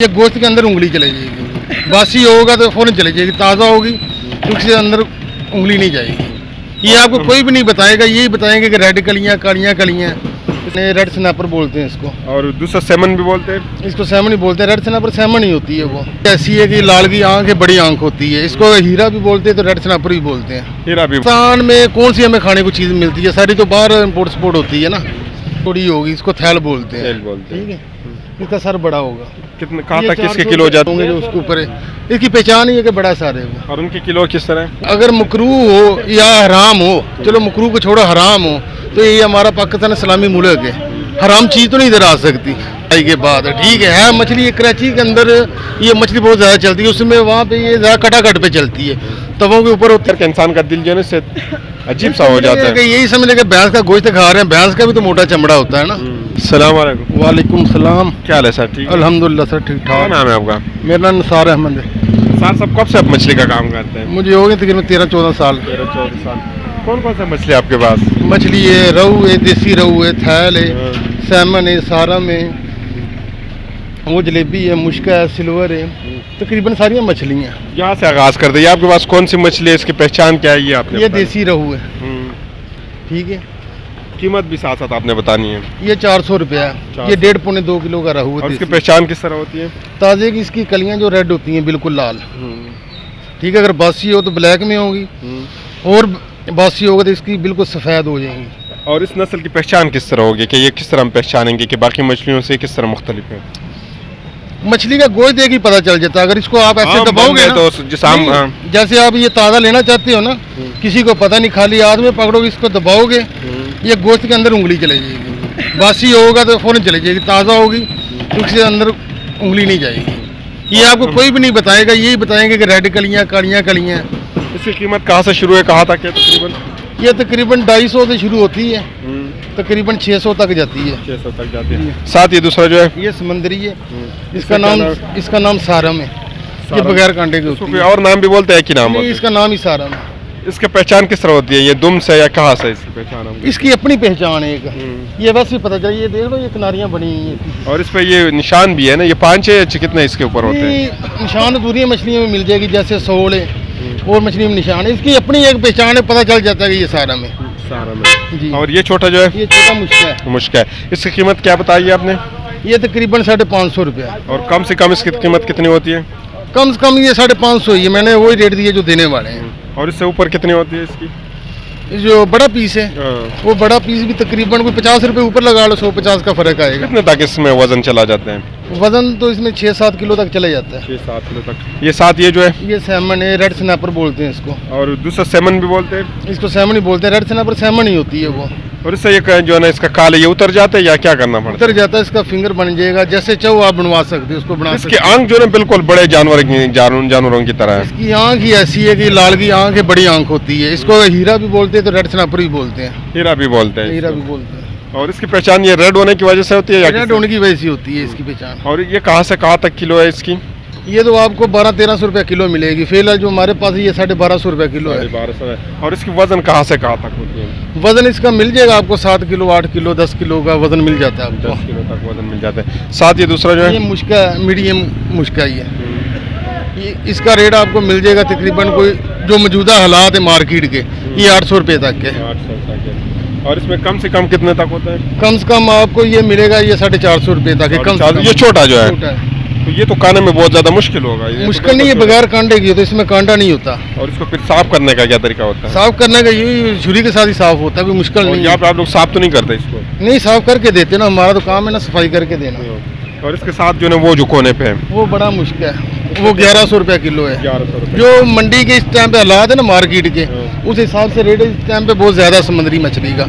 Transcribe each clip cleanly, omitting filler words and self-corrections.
ये गोश्त के अंदर उंगली चली जाएगी, बासी होगा तो फौरन चली जाएगी, ताज़ा होगी तो उसके अंदर उंगली नहीं जाएगी। ये आपको कोई भी नहीं बताएगा, यही बताएंगे कि रेड कलियाँ कालियाँ कलियाँ, रेड स्नैपर बोलते हैं इसको। और दूसरा सेमन भी बोलते हैं। इसको सेमन ही बोलते हैं, रेड स्नैपर सेमन ही होती है। वो ऐसी है कि लाल की आंख है, बड़ी आंख होती है। इसको हीरा भी बोलते हैं तो रेड स्नैपर भी बोलते हैं। हीरा भी। पाकिस्तान में कौन सी हमें खाने को चीज़ मिलती है, सारी तो बाहर इम्पोर्ट स्पोर्ट होती है ना। थोड़ी होगी, इसको थैल बोलते हैं। थैल बोलते हैं। ठीक है, इसका सर बड़ा होगा। कितने कहाँ तक इसके किलो जाते होंगे जो उसके ऊपर है, इसकी पहचान ही है कि बड़ा सारे वो। और उनके किलो किस तरह है? अगर मकरूह हो या हराम हो, चलो मकरूह को छोड़ो, हराम हो तो ये हमारा पाकिस्तान इस्लामी मुल्क है, हराम चीज़ तो नहीं इधर आ सकती आई के बाद। ठीक है मछली, ये कराची के अंदर ये मछली बहुत ज़्यादा चलती है, उसमें वहाँ पे ये ज़्यादा कटाकट पे चलती है, तवों के ऊपर होती है। इंसान का दिल जो है से अजीब सा हो जाता है। यही समझ कि भैंस का गोश्त खा रहे हैं, भैंस का भी तो मोटा चमड़ा होता है ना। अस्सलाम वालेकुम। वालेकुम सलाम। क्या हाल है सर? ठीक है अल्हम्दुलिल्लाह सर, ठीक क्या ठाक। नाम है आपका? मेरा नाम निसार अहमद है। सर सब कब से आप मछली का काम करते हैं? मुझे हो गए तकरीबन 13-14 साल। 13-14 साल। कौन कौन सा मछली आपके पास? मछली है, रहू है, देसी रहू है, थैल है, सैमन है, सारम है, वो जलेबी है, मुश्का है, सिल्वर है, तकरीबन सारी मछलियाँ। यहाँ से आगाज कर दे, आपके पास कौन सी मछली है, इसकी पहचान क्या है? ये आपने ये देसी रहू है। ठीक है, कीमत भी साथ साथ आपने बतानी है। ये 400 रुपया है। ये 1.5-2 किलो का रहू है। और इसकी पहचान किस तरह होती है? ताज़े की इसकी कलियाँ जो रेड होती हैं, बिल्कुल लाल। ठीक है, अगर बासी हो तो ब्लैक में होगी, और बासी होगा तो इसकी बिल्कुल सफ़ेद हो जाएंगी। और इस नस्ल की पहचान किस तरह होगी कि ये किस तरह हम पहचानेंगे कि बाकी मछलियों से किस तरह मुख्तलिफ है? मछली का गोश्त देख ही पता चल जाता है। अगर इसको आप ऐसे दबाओगे ना, तो जैसे आप ये ताज़ा लेना चाहते हो ना, किसी को पता नहीं, खाली हाथ में पकड़ोगे, इसको दबाओगे, ये गोश्त के अंदर उंगली चली जाएगी, बासी होगा तो फौरन चली जाएगी, ताज़ा होगी तो उसके अंदर उंगली नहीं जाएगी। ये आपको कोई भी नहीं बताएगा, यही बताएंगे कि रेड कलियाँ कालियाँ कलियाँ। इसकी कीमत कहाँ से शुरू है, कहाँ तक है तकरीबन? ये तकरीबन 250 से शुरू होती है, तकरीबन 600 तक जाती है। 600 तक जाती है। साथ ये दूसरा जो है ये समंदरी है, इसका नाम सारम है। ये बगैर कांटे के होती है। और नाम भी बोलते हैं कि नाम? इसका नाम ही सारम है। इसकी पहचान किस तरह होती है? ये दुम से या कहाँ से इसकी पहचान होगी? इसकी अपनी पहचान है एक, ये वैसे ही पता चला। ये देख लो, ये किनारियाँ बनी हुई हैं और इस पे ये निशान भी है ना, ये 5 है कितने इसके ऊपर होते हैं? निशान दूरी मछलियों में मिल जाएगी, जैसे सोल है और मछली में निशान है। इसकी अपनी एक पहचान है, पता चल जाता है कि ये सारम है। सारम है जी। और ये छोटा जो है? ये छोटा मुश्का है। इसकी कीमत क्या बताई आपने? ये तकरीबन 550 रुपया। और कम से कम इसकी कीमत कितनी होती है? कम से कम ये 550 ही है, मैंने वही रेट दिए जो देने वाले हैं। और इससे ऊपर कितनी होती है इसकी? जो बड़ा पीस है, वो बड़ा पीस भी तकरीबन कोई 50 रुपये ऊपर लगा लो, 150 का फर्क आएगा। कितने तक इसमें वजन चला जाता है? वजन तो इसमें 6-7 किलो तक चले जाता है। 6-7 किलो तक। ये साथ ये जो है? ये सैमन है, रेड स्नैपर बोलते हैं इसको। और दूसरा सेमन भी बोलते हैं। इसको सैमन ही बोलते हैं, रेड स्नैपर सैमन ही होती है वो। और इससे ये जो है ना, इसका काल ये उतर जाता है या क्या करना पड़ता है? उतर जाता है, इसका फिंगर बन जाएगा, जैसे चाहो आप बनवा सकते हो, उसको बना सकते इसकी आंख जो है बिल्कुल बड़े जानवरों की तरह है। इसकी आंख ही ऐसी है कि लाल की आंख है, बड़ी आंख होती है। इसको हीरा भी बोलते हैं तो रेड स्नैपर भी बोलते हैं। हीरा भी बोलते हैं। हीरा भी बोलते हैं। और इसकी पहचान ये रेड होने की वजह से होती है या रेड होने की वजह से होती है इसकी पहचान। और ये कहाँ से कहाँ तक किलो है इसकी? ये तो आपको 1200-1300 रुपया किलो मिलेगी। फिलहाल जो हमारे पास ये 1250 रुपया किलो है। 1200 है। और इसकी वजन कहाँ से कहाँ तक होती है? वजन इसका मिल जाएगा आपको 7 किलो, 8 किलो, 10 किलो का वजन मिल जाता है आपको। 10 किलो तक वजन मिल जाता है। साथ ये दूसरा जो है? ये मुश्का, मीडियम मुश्का ही है। ये इसका रेट आपको मिल जाएगा तकरीबन कोई जो मौजूदा हालात है मार्केट के, ये 800 रुपये तक के। 800 तक है। और इसमें कम से कम कितने तक होता है? कम से कम आपको ये मिलेगा ये 450 रुपये तक है। कम से कम। ये छोटा जो है? छोटा है। तो ये तो खाने में बहुत ज्यादा मुश्किल होगा। मुश्किल नहीं है, बगैर कांटे की, तो इसमें कांटा नहीं होता। और इसको फिर साफ करने का क्या तरीका होता है? साफ करने का यही छुरी के साथ ही साफ होता है, कोई मुश्किल नहीं है। यहाँ पे आप लोग साफ तो नहीं करते इसको? नहीं, साफ करके देते ना, हमारा तो काम है ना सफाई करके देना। और इसके साथ जो है वो जो कोने पे है वो बड़ा मुश्किल है, वो 1100 रुपया किलो है। 1100 रुपये। जो मंडी के इस टाइम पे हालात है ना मार्केट के, उस हिसाब से रेट इस टाइम पे बहुत ज़्यादा समुद्री मछली का,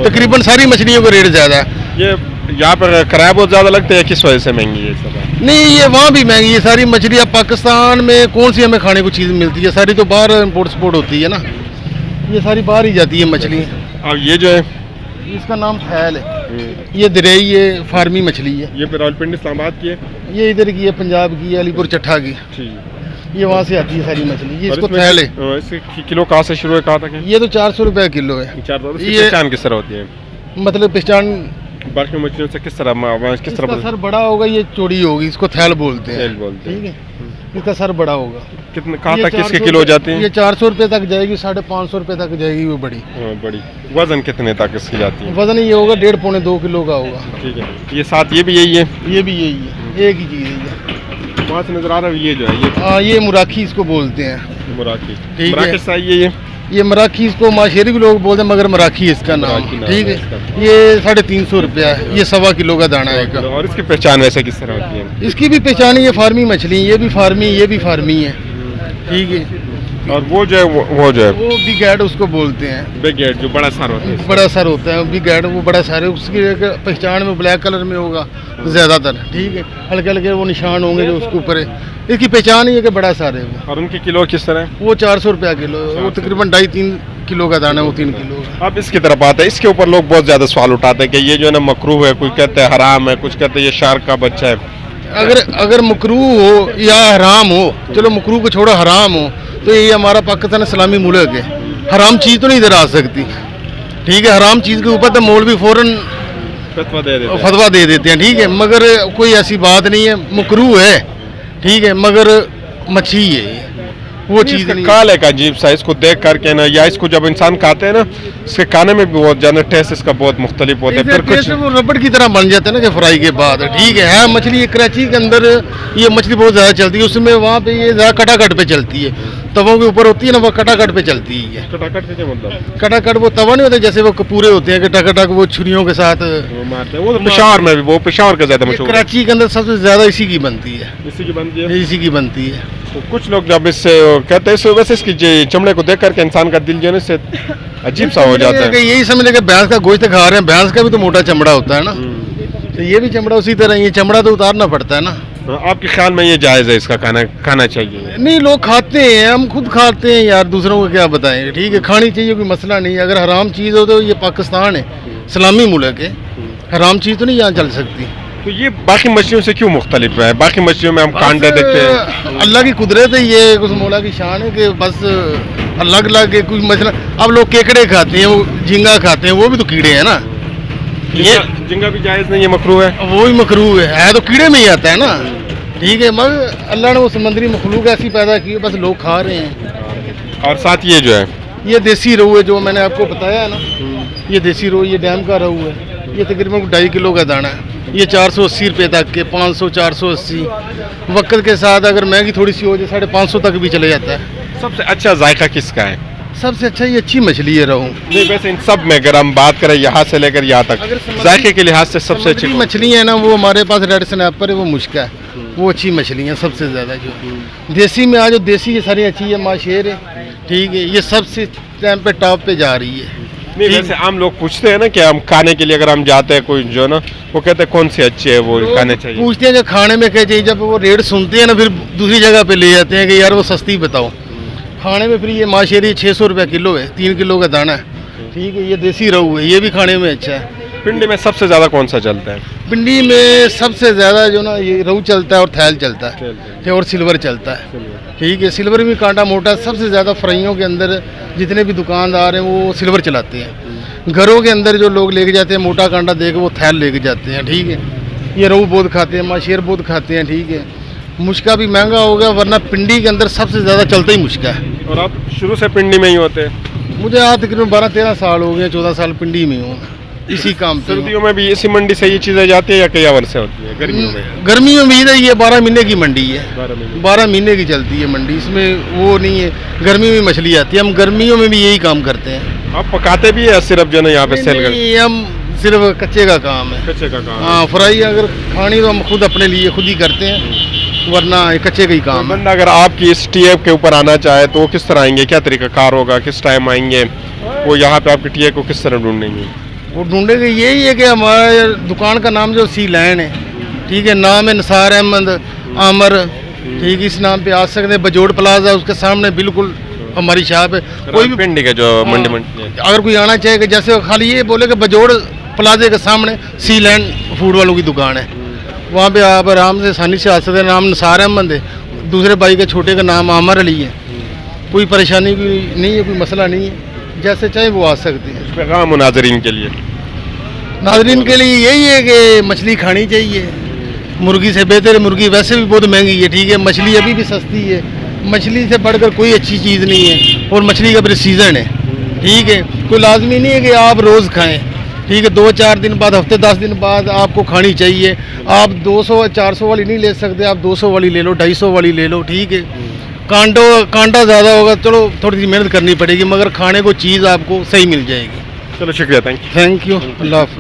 तकरीबन सारी मछलियों का रेट ज़्यादा है। ये यहाँ पर किराया बहुत ज़्यादा लगता है, किस वजह से महंगी है सब? नहीं, ये वहाँ भी महंगी है सारी मछली। अब पाकिस्तान में कौन सी हमें खाने को चीज़ मिलती है, सारी तो बाहर इम्पोर्ट स्पोर्ट होती है ना, ये सारी बाहर ही जाती है मछली। और ये जो है इसका नाम थैल है। ये दरेई है, फार्मी मछली है। ये फिर रावलपिंडी इस्लामाबाद की है? ये इधर की है, पंजाब की है, अलीपुर चट्ठा की। ठीक। ये वहाँ से आती है सारी मछली। ये इसको थैल है। इसके किलो कहाँ से शुरू है कहाँ तक है? ये तो 400 रुपये किलो है। ये पहचान किस तरह होती है? मतलब पहचान बाकी मछलियों से किस तरह इसका सर बड़ा होगा, ये चौड़ी होगी, इसको थैल बोलते हैं। थैल बोलते हैं। ठीक है, इसका सर बड़ा होगा। कितने कहाँ ये तक इसके 400 किलो जाते हैं? ये 400 रुपये तक जाएगी, 550 रुपये तक जाएगी वो बड़ी। हाँ, बड़ी। वजन कितने तक इसकी जाती है? वजन ये होगा 1.5 पौने 2 किलो का होगा। ठीक है, ये साथ ये भी यही है? ये भी यही है, एक ही चीज़ है ये। वहाँ से नजर आ रहा है ये जो है ये हाँ, ये मुराखी इसको बोलते हैं। मुराकी। ठीक है। मुराकी सही है ये मराठी इसको माशेरी भी लोग बोलते हैं, मगर मराठी है इसका नाम। मराठी नाम ठीक है है, ये 350 रुपया है, ये 1.25 किलो का दाना है इसका। और इसकी पहचान वैसे किस तरह होती है? इसकी भी पहचान है, ये फार्मी मछली, ये भी फार्मी, ये भी फार्मी है। ठीक है, और वो जो है वो जो है वो बिग एड उसको बोलते हैं। बिग एड जो बड़ा सार होता है। बड़ा सर होता है बिग एड, वो बड़ा सर है, उसकी एक पहचान में ब्लैक कलर में होगा ज़्यादातर। ठीक है, हल्के हल्के वो निशान होंगे जो उसके ऊपर है, इसकी पहचान ही है कि बड़ा सार है वो। और उनके किलो किस तरह है? वो 400 रुपया किलो, वो तकरीबन 2.5-3 किलो का दाना है, वो 3 किलो का। अब इसकी तरफ आता है, इसके ऊपर लोग बहुत ज्यादा सवाल उठाते हैं कि ये जो है ना मकरूह है, कोई कहते हैं हराम है, कुछ कहते हैं ये शार्क का बच्चा है। अगर मकरूह हो या हराम हो, चलो मकरूह को छोड़ो, हराम हो तो ये हमारा पाकिस्तान इस्लामी मुल्क है, हराम चीज़ तो नहीं इधर आ सकती। ठीक है, हराम चीज़ के ऊपर तो मौलवी फौरन फतवा दे देते हैं। ठीक है, मगर कोई ऐसी बात नहीं है, मकरूह है। ठीक है, मगर मच्छी है ये, वो चीज़ नहीं। काल है का अजीब सा, इसको देख करके ना, या इसको जब इंसान खाते हैं ना, इसके खाने में भी बहुत ज्यादा टेस्ट इसका बहुत मुख्तलिफ होता है। फिर कुछ वो रबड़ की तरह बन जाते हैं ना कि फ्राई के बाद। ठीक है मछली कराची के अंदर ये मछली बहुत ज़्यादा चलती है, उसमें वहाँ पे ये ज़्यादा कटाकट पे चलती है, तवों के ऊपर होती है ना, वो कटाकट पे चलती है। कटाकट से क्या मतलब? कटाकट वो तवा नहीं होता जैसे वो पूरे होते हैं कि टक वो छुरियों के साथ वो मारते हैं। वो तो पेशावर में भी, वो पेशावर का ज्यादा मशहूर है। कराची के अंदर सबसे ज़्यादा इसी की बनती है, इसी की बनती है। इसी की बनती है। तो कुछ लोग जब इससे कहते हैं, इस वजह से इसकी चमड़े को देख करके इंसान का दिल जो है ना इससे अजीब सा हो जाता है। यही समझ लेंगे भैंस का गोश्त खा रहे हैं, भैंस का भी तो मोटा चमड़ा होता है ना, तो ये भी चमड़ा उसी तरह, ये चमड़ा तो उतारना पड़ता है ना। आपके ख्याल में ये जायज़ है, इसका खाना चाहिए? नहीं, लोग खाते हैं, हम खुद खाते हैं यार, दूसरों को क्या बताएं। ठीक है, खानी चाहिए, कोई मसला नहीं है। अगर हराम चीज़ हो तो ये पाकिस्तान है, इस्लामी मुल्क है, हराम चीज़ तो नहीं यहाँ चल सकती। तो ये बाकी मछलियों से क्यों मुख्तलिफ है? बाकी मछलियों में हम कांटे देखते हैं। अल्लाह की कुदरत है, ये कुछ मौला की शान है कि बस अलग अलग कुछ मछली। अब लोग केकड़े खाते हैं, वो झींगा खाते हैं, वो भी तो कीड़े हैं ना। ये झींगा भी जायज़ नहीं है, मकरूह है। वो भी मकरूह है तो कीड़े में ही आता है ना। ठीक है, मगर अल्लाह ने वो समुद्री मखलूक ऐसी पैदा की है, बस लोग खा रहे हैं। और साथ ये जो है, ये देसी रोहू है जो मैंने आपको बताया है ना, ये देसी रोहू, ये डैम का रोहू है, ये तकरीबन 2.5 किलो का दाना है। ये 480 रुपये तक के, 500, 480। वक्त के साथ अगर महंगी थोड़ी सी हो जाए 550 तक भी चले जाता है। सबसे अच्छा जायका किसका है? सबसे अच्छा ये अच्छी मछली है रोहू। नहीं, वैसे इन सब में अगर हम बात करें यहाँ से लेकर यहाँ तक, जायके के लिहाज से सबसे अच्छी मछली है ना, वो हमारे पास रेड स्नैपर है, वो मुश्का है, वो अच्छी मछली है सबसे ज़्यादा। जो देसी में आज जो देसी ये सारी अच्छी है, माशेर है। ठीक है, ये सबसे टाइम पे टॉप पे जा रही है। नहीं, वैसे आम लोग पूछते हैं ना कि हम खाने के लिए अगर हम जाते हैं कोई जो ना, वो कहते हैं कौन सी अच्छी है, वो खाने चाहिए। पूछते हैं कि खाने में क्या चाहिए, जब वो रेट सुनते हैं ना फिर दूसरी जगह पे ले जाते हैं कि यार वो सस्ती बताओ। खाने में फिर ये माशेरी 600 रुपया किलो है, 3 किलो का दाना है। ठीक है, ये देसी रोहू है, ये भी खाने में अच्छा है। पिंडी में सबसे ज़्यादा कौन सा चलता है? पिंडी में सबसे ज़्यादा जो ना ये रोहू चलता है और थैल चलता है और सिल्वर चलता है। ठीक है, सिल्वर भी कांटा मोटा, सबसे ज़्यादा फ्राइयों के अंदर जितने भी दुकानदार हैं वो सिल्वर चलाते हैं। घरों के अंदर जो लोग लेके जाते हैं मोटा कांटा दे के, वो थैल लेके जाते हैं। ठीक है, ये रोहू बहुत खाते हैं, माशेर बहुत खाते हैं। ठीक है, मुश्का भी महंगा हो गया, वरना पिंडी के अंदर सबसे ज़्यादा चलता ही मुश्का है। और आप शुरू से पिंडी में ही होते हैं? मुझे आज तकरीबन 12-13 साल हो गए, 14 साल पिंडी में हूँ, इसी काम पे। सर्दियों में भी इसी मंडी से ये चीज़ें जाती है या कई और से होती है? गर्मियों में? गर्मियों में इधर ये 12 महीने की मंडी है, 12 महीने की चलती है मंडी, इसमें वो नहीं है। गर्मी में मछली आती है, हम गर्मियों में भी यही काम करते हैं। आप पकाते भी है सिर्फ जो ना यहाँ पे सेल करते? हम सिर्फ कच्चे का काम है। कच्चे का काम? हाँ, फ्राई अगर खानी तो हम खुद अपने लिए खुद ही करते हैं, वरना कच्चे का ही काम है। बंदा अगर आपकी इस टीएफ के ऊपर आना चाहे तो वो किस तरह आएंगे, क्या तरीका कार होगा, किस टाइम आएंगे, वो यहाँ पे आपके टीएफ को किस तरह ढूंढेंगे? वो ढूंढेंगे यही है कि हमारे दुकान का नाम जो सी लैंड है। ठीक है, नाम है निसार अहमद आमर। ठीक है, इस नाम पे आ सकते हैं। बजोड़ प्लाजा उसके सामने बिल्कुल हमारी शॉप है। कोई भी पिंडी का जो मंडी अगर कोई आना चाहेगा, जैसे खाली ये बोले कि बजोड़ प्लाजे के सामने सी लैंड फूड वालों की दुकान है, वहाँ पे आप आराम से आसानी से आ सकते हैं। नाम निसार अहमद है, दूसरे भाई के छोटे का नाम आमर अली है। कोई परेशानी भी नहीं है, कोई मसला नहीं है, जैसे चाहे वो आ सकते हैं। पैगाम मुनाजरीन के लिए? नाजरीन के लिए यही है कि मछली खानी चाहिए, मुर्गी से बेहतर है। मुर्गी वैसे भी बहुत महंगी है, ठीक है, मछली अभी भी सस्ती है, मछली से बढ़कर कोई अच्छी चीज़ नहीं है। और मछली का फिर सीज़न है, ठीक है, कोई लाजमी नहीं है कि आप रोज़ खाएं, ठीक है, 2-4 दिन बाद, हफ्ते 10 दिन बाद आपको खानी चाहिए। आप 200-400 वाली नहीं ले सकते, आप 200 वाली ले लो, 250 वाली ले लो, ठीक है। कांटा ज़्यादा होगा, चलो थोड़ी सी मेहनत करनी पड़ेगी, मगर खाने को चीज़ आपको सही मिल जाएगी। चलो शुक्रिया, थैंक यू। थैंक यू, अल्लाह हाफ़िज़।